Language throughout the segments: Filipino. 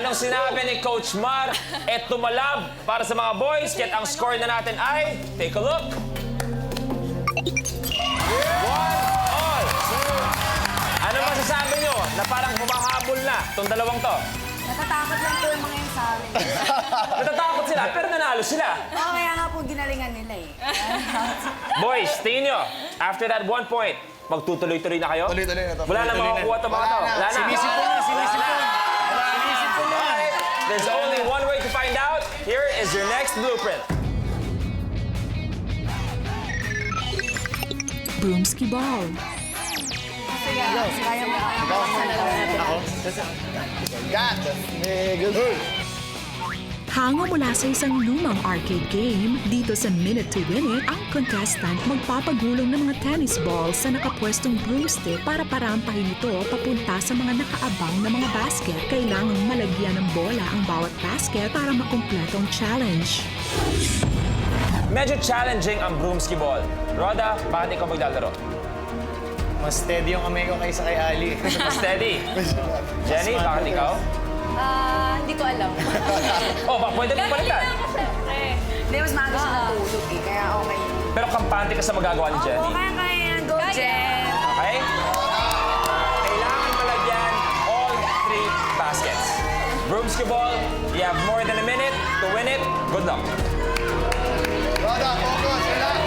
Anong sinabi ni Coach Mar? Tumalab para sa mga boys. Kaya ang score na natin ay, take a look. 1-all. Ano masasabi nyo na parang humahabol na itong dalawang to? Natatakot lang po yung mga yun sa amin. Natatakot sila, pero nanalo sila. Oo, kaya nga po ginalingan nila eh. Boys, tingin nyo, after that 1 point, magtutuloy-tuloy na kayo? Tuloy-tuloy na to. Wala na makakuha itong mga to. Wala na. Sinisipon na, sinisipon. Sinisipon na. There's only one way to find out. Here is your next blueprint. Broomski Ball. Kaya mo Ako? God, mega good. Hango mula sa isang lumang arcade game, dito sa Minute to Win It, ang contestant magpapagulong ng mga tennis balls sa nakapwestong broomstick para parampahin ito papunta sa mga nakaabang na mga basket. Kailangang malagyan ng bola ang bawat basket para makumpletong challenge. Medyo challenging ang broomski ball. Roda, bakit ikaw maglalaro? Mas steady yung kamay ko kaysa kay Ali. Mas steady. Jenny, bakit ikaw? Hindi ko alam. Oh, pwede mo palitan. Hindi, mas maaga siya natulog eh, kaya okay. Pero kampante ka sa magagawa ni Jenny. Oo, kaya. Go, Jen! Okay? Kailangan malagyan all 3 baskets. Broomski ball, you have more than a minute to win it. Good luck. Roda, focus, relax.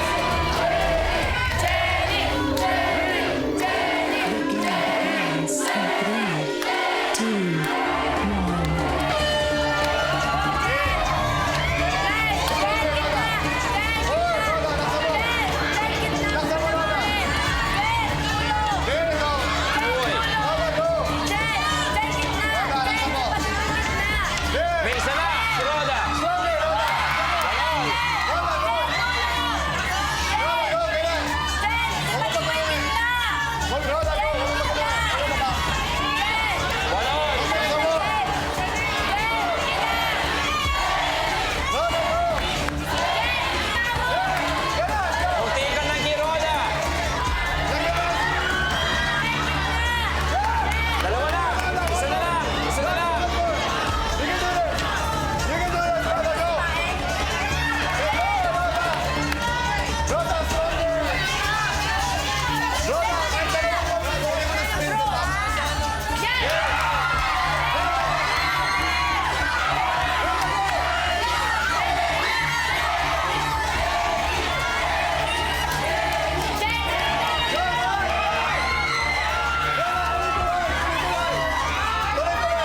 May isa na, si Roda. One all. Munti ka na kay Roda. Dalawa na. Isa na lang. Isa na lang.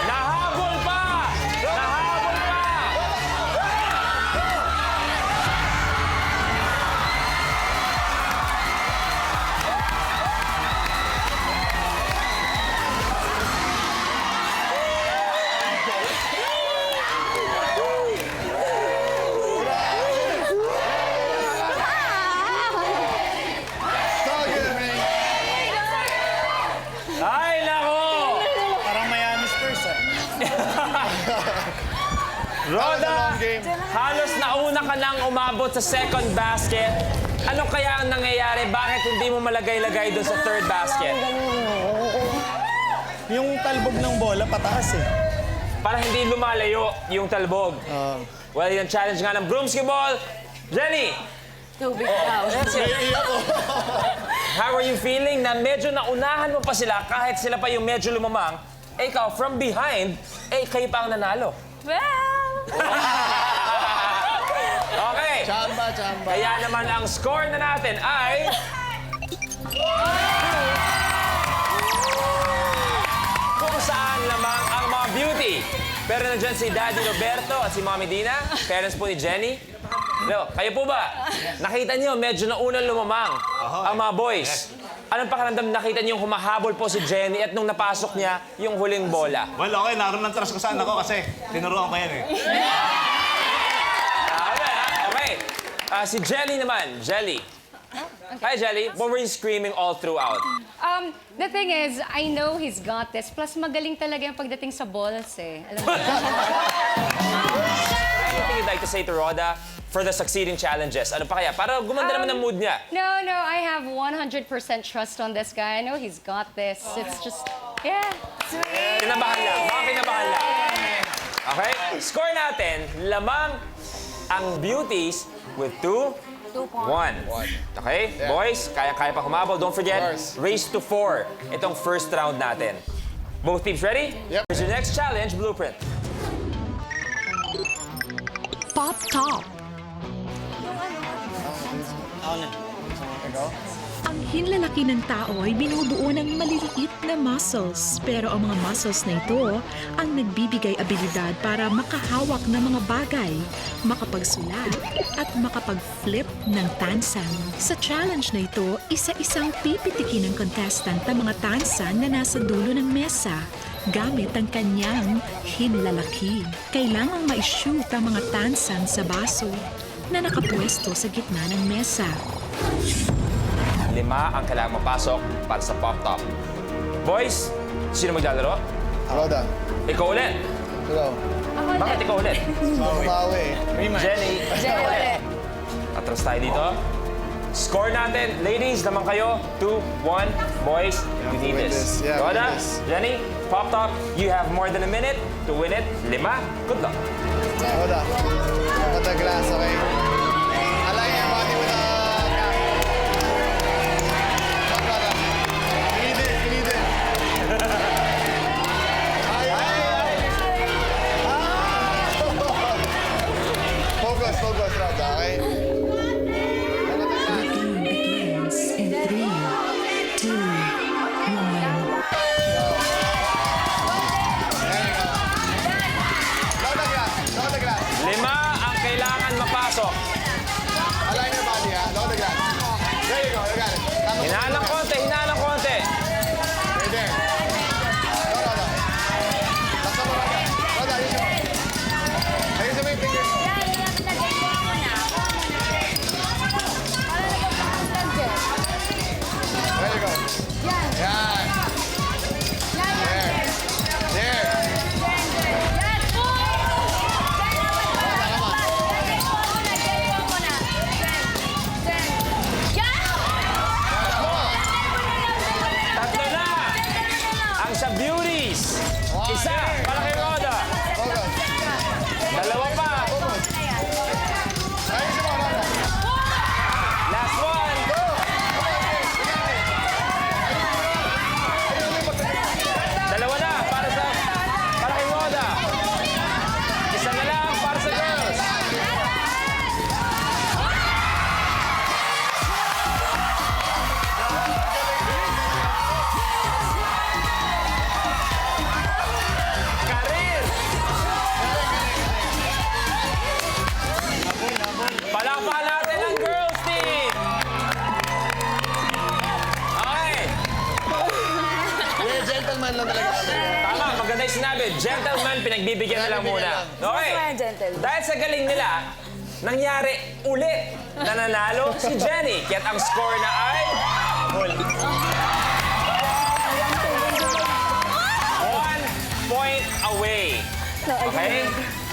Nahabol pa! Nahabol pa! Ay, nako! Parang Miami Spurs, ah. Roda, long game. halos nauna ka nang umabot sa second basket. Ano kaya ang nangyayari? Bakit hindi mo malagay-lagay dun sa third basket? Yung talbog ng bola, pataas eh. Para hindi lumalayo yung talbog. Well, yung challenge nga ng broomski ball. Jenny, Tubig daw. how are you feeling na medyo naunahan mo pa sila kahit sila pa yung medyo lumamang? Ikaw, from behind, kayo pa ang nanalo. Well! Okay. Chamba. Kaya naman ang score na natin ay... Kung saan lamang ang mga beauty. Pero nandiyan si Daddy Roberto at si Mommy Dina, parents po ni Jenny. No, kayo po ba? Nakita niyo, medyo naunang lumamang ang mga boys. Anong pakiramdam nakita niyo yung humahabol po si Jenny at nung napasok niya yung huling bola? Well, okay, naroon ng trust ko saan ako kasi tinuruan ko yan eh. Okay. Si Jelly naman. Jelly. Hi, Jelly. What were you screaming all throughout? The thing is, I know he's got this. Plus, magaling talaga yung pagdating sa balls eh. Alam mo? Anything you'd like to say to Roda for the succeeding challenges? Ano pa kaya? Para gumanda naman ang mood niya. No, I have 100% trust on this guy. I know he's got this. It's just, yeah. Kinabahan lang. Baka kinabahan lang. Okay? Score natin, lamang ang beauties with 2, 2 points. 1. Okay? Boys, kaya pa humabol. Don't forget, course. race to 4. Itong first round natin. Both teams ready? Yep. Here's your next challenge, Blueprint. Pop Top. Ang hinlalaki ng tao ay binubuo ng maliliit na muscles. Pero ang mga muscles na ito ang nagbibigay abilidad para makahawak ng mga bagay, makapagsulat, at makapag-flip ng tansan. Sa challenge na ito, isa-isang pipitikin ng contestant ang mga tansan na nasa dulo ng mesa gamit ang kanyang hinlalaki. Kailangang ma-shoot ang mga tansan sa baso na nakapwesto sa gitna ng mesa. 5 ang kailangang mapasok para sa Pop Top. Boys, sino maglalaro? Roda. Ikaw ulit. Ikaw. Bakit ikaw ulit? Bumawi. Rematch. Jenny, Jenny ulit. atras tayo dito. Score natin. Ladies, naman kayo. 2, 1. Boys, we need win this. this. Yeah, Roda, win this. Jenny, Pop Top, you have more than a minute to win it. 5. Good luck. Roda. Look at the glass, okay? Align your body with the cap. Come, Roda. You need it, you need it. Ay, ay, ay. Ah! Focus, focus, Roda, okay? Game begins in 3, 2, 1. Load the glass, load the glass. 5 ang kailangan mapasok. Align your body, ha? Load the glass. There you go, you got it. Tama. Hinaan ng konti, hinaan ng konti. Right there. Go, Roda. Laksan mo, Roda. Roda, ayusin mo. Ayusin mo yung fingers mo. There you go. Yan. There. There. Tatlo na ang sa beauties. Isa para kay Roda. Focus. 2 pa. Ayusin mo, Roda. Last one. Dalawa na para kay Roda. Isa na lang para sa girls. Karir! Palakpakan natin ang girls team! Okay. Yeah, gentleman lang talaga kami. Tama, maganda yung sinabi. Gentlemen, pinagbibigyan na lang muna. Okay. Mas gentle. Dahil sa galing nila, nangyari ulit na nanalo si Jenny. Kaya't ang score na ay... 1 point away. Okay?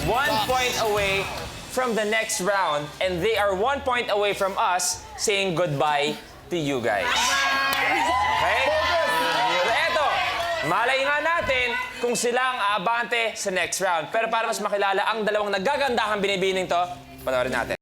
1 point away from the next round. And they are 1 point away from us saying goodbye to you guys. Okay? So eto, malay nga natin kung sila ang aabante sa next round. Pero para mas makilala ang dalawang nagagandahang binibining to, panoorin natin.